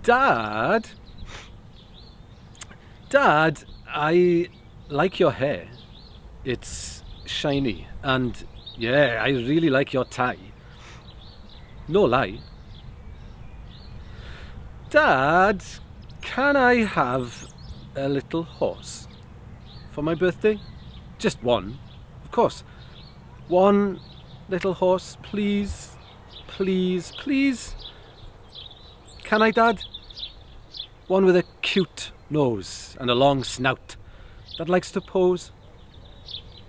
Dad? Dad, I like your hair. It's shiny, and yeah, I really like your tie. No lie. Dad, can I have a little horse for my birthday? Just one, of course. One little horse, please, please, please. Can I, Dad? One with a cute nose and a long snout that likes to pose.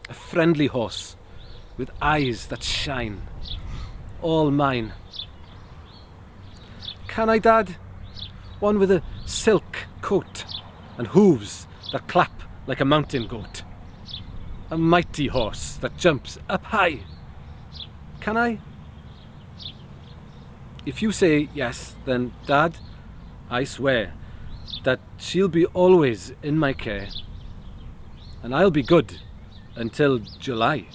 A friendly horse with eyes that shine. All mine. Can I, Dad? One with a silk coat and hooves that clap like a mountain goat. A mighty horse that jumps up high. Can I? If you say yes, then Dad, I swear that she'll be always in my care. And I'll be good until July.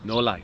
No lie.